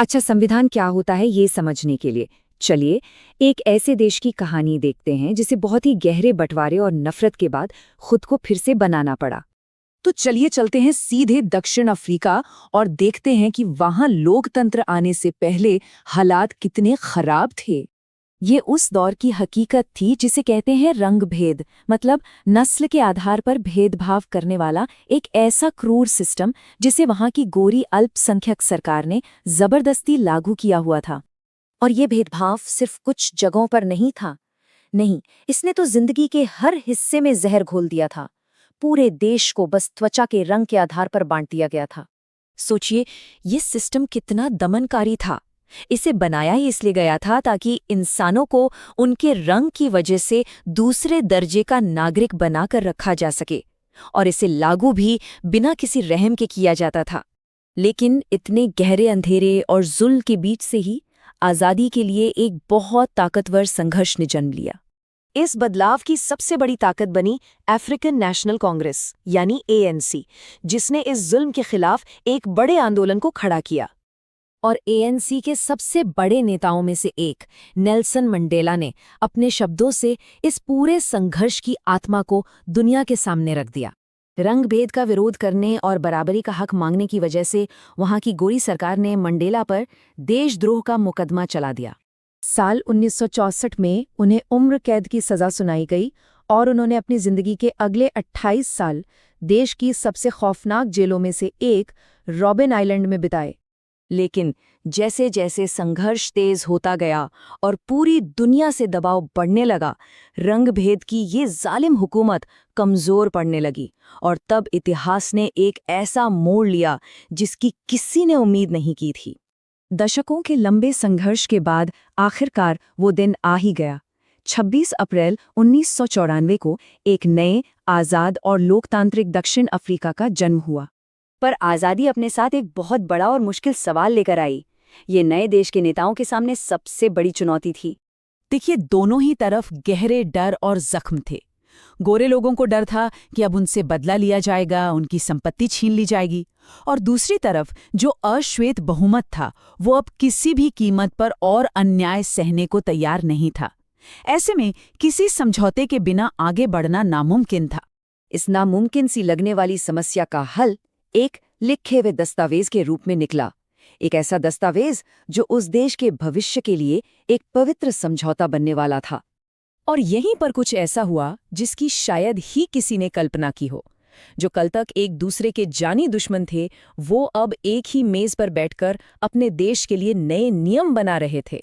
अच्छा, संविधान क्या होता है ये समझने के लिए चलिए एक ऐसे देश की कहानी देखते हैं जिसे बहुत ही गहरे बंटवारे और नफरत के बाद खुद को फिर से बनाना पड़ा। तो चलिए चलते हैं सीधे दक्षिण अफ्रीका और देखते हैं कि वहां लोकतंत्र आने से पहले हालात कितने खराब थे। ये उस दौर की हकीकत थी जिसे कहते हैं रंगभेद, मतलब नस्ल के आधार पर भेदभाव करने वाला एक ऐसा क्रूर सिस्टम जिसे वहां की गोरी अल्पसंख्यक सरकार ने जबरदस्ती लागू किया हुआ था। और ये भेदभाव सिर्फ कुछ जगहों पर नहीं था। नहीं, इसने तो जिंदगी के हर हिस्से में जहर घोल दिया था। पूरे देश को बस त्वचा के रंग के आधार पर बांट दिया गया था। सोचिए, ये सिस्टम कितना दमनकारी था। इसे बनाया ही इसलिए गया था ताकि इंसानों को उनके रंग की वजह से दूसरे दर्जे का नागरिक बनाकर रखा जा सके, और इसे लागू भी बिना किसी रहम के किया जाता था। लेकिन इतने गहरे अंधेरे और जुल्म के बीच से ही आज़ादी के लिए एक बहुत ताकतवर संघर्ष ने जन्म लिया। इस बदलाव की सबसे बड़ी ताकत बनी अफ्रीकन नेशनल कांग्रेस यानी ANC, जिसने इस जुल्म के खिलाफ एक बड़े आंदोलन को खड़ा किया। और ANC के सबसे बड़े नेताओं में से एक नेल्सन मंडेला ने अपने शब्दों से इस पूरे संघर्ष की आत्मा को दुनिया के सामने रख दिया। रंगभेद का विरोध करने और बराबरी का हक मांगने की वजह से वहां की गोरी सरकार ने मंडेला पर देशद्रोह का मुकदमा चला दिया। साल 1964 में उन्हें उम्र कैद की सजा सुनाई गई और उन्होंने अपनी जिंदगी के अगले 28 साल देश की सबसे खौफनाक जेलों में से एक रॉबिन आइलैंड में बिताए। लेकिन जैसे जैसे संघर्ष तेज होता गया और पूरी दुनिया से दबाव बढ़ने लगा, रंगभेद की ये जालिम हुकूमत कमजोर पड़ने लगी। और तब इतिहास ने एक ऐसा मोड़ लिया जिसकी किसी ने उम्मीद नहीं की थी। दशकों के लंबे संघर्ष के बाद आखिरकार वो दिन आ ही गया। 26 अप्रैल 1994 को एक नए, आज़ाद और लोकतांत्रिक दक्षिण अफ्रीका का जन्म हुआ। पर आज़ादी अपने साथ एक बहुत बड़ा और मुश्किल सवाल लेकर आई। ये नए देश के नेताओं के सामने सबसे बड़ी चुनौती थी। देखिए, दोनों ही तरफ गहरे डर और जख्म थे। गोरे लोगों को डर था कि अब उनसे बदला लिया जाएगा, उनकी संपत्ति छीन ली जाएगी। और दूसरी तरफ जो अश्वेत बहुमत था, वो अब किसी भी कीमत पर और अन्याय सहने को तैयार नहीं था। ऐसे में किसी समझौते के बिना आगे बढ़ना नामुमकिन था। इस नामुमकिन सी लगने वाली समस्या का हल एक लिखे हुए दस्तावेज के रूप में निकला। एक ऐसा दस्तावेज जो उस देश के भविष्य के लिए एक पवित्र समझौता बनने वाला था। और यहीं पर कुछ ऐसा हुआ जिसकी शायद ही किसी ने कल्पना की हो। जो कल तक एक दूसरे के जानी दुश्मन थे, वो अब एक ही मेज पर बैठकर अपने देश के लिए नए नियम बना रहे थे।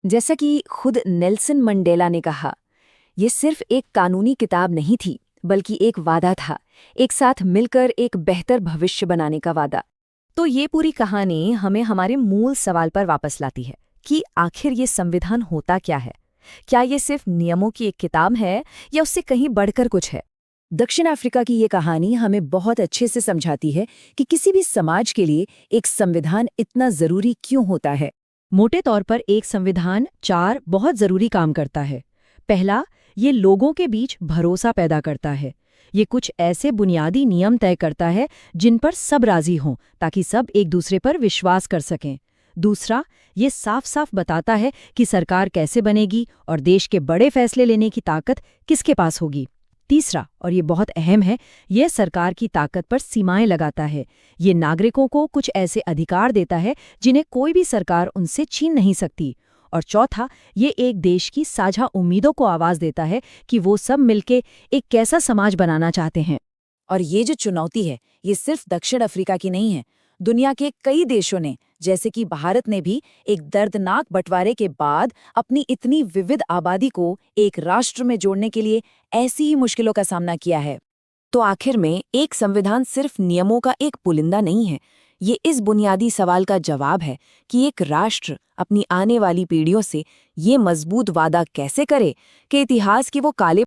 जैसा कि खुद नेल्सन मंडेला ने कहा, ये सिर्फ एक कानूनी किताब नहीं थी, बल्कि एक वादा था, एक साथ मिलकर एक बेहतर भविष्य बनाने का वादा। तो ये पूरी कहानी हमें हमारे मूल सवाल पर वापस लाती है कि आखिर ये संविधान होता क्या है। क्या ये सिर्फ नियमों की एक किताब है या उससे कहीं बढ़कर कुछ है? दक्षिण अफ्रीका की ये कहानी हमें बहुत अच्छे से समझाती है कि किसी भी समाज के लिए एक संविधान इतना जरूरी क्यों होता है। मोटे तौर पर एक संविधान 4 बहुत जरूरी काम करता है। पहला, ये लोगों के बीच भरोसा पैदा करता है। ये कुछ ऐसे बुनियादी नियम तय करता है जिन पर सब राजी हों, ताकि सब एक दूसरे पर विश्वास कर सकें। दूसरा, ये साफ साफ बताता है कि सरकार कैसे बनेगी और देश के बड़े फैसले लेने की ताकत किसके पास होगी। तीसरा, और ये बहुत अहम है, ये सरकार की ताकत पर सीमाएं लगाता है। ये नागरिकों को कुछ ऐसे अधिकार देता है जिन्हें कोई भी सरकार उनसे छीन नहीं सकती। और चौथा, ये एक देश की साझा उम्मीदों को आवाज देता है कि वो सब मिलके एक कैसा समाज बनाना चाहते हैं। और ये जो चुनौती है, ये सिर्फ दक्षिण अफ्रीका की नहीं है। दुनिया के कई देशों ने, जैसे कि भारत ने भी एक दर्दनाक बंटवारे के बाद अपनी इतनी विविध आबादी को एक राष्ट्र में जोड़ने के लिए ऐसी ही मुश्किलों का सामना किया है। तो आखिर में एक संविधान सिर्फ नियमों का एक पुलिंदा नहीं है। ये इस बुनियादी सवाल का जवाब है कि एक राष्ट्र अपनी आने वाली पीढ़ियों से ये मजबूत वादा कैसे करे कि इतिहास के वो काले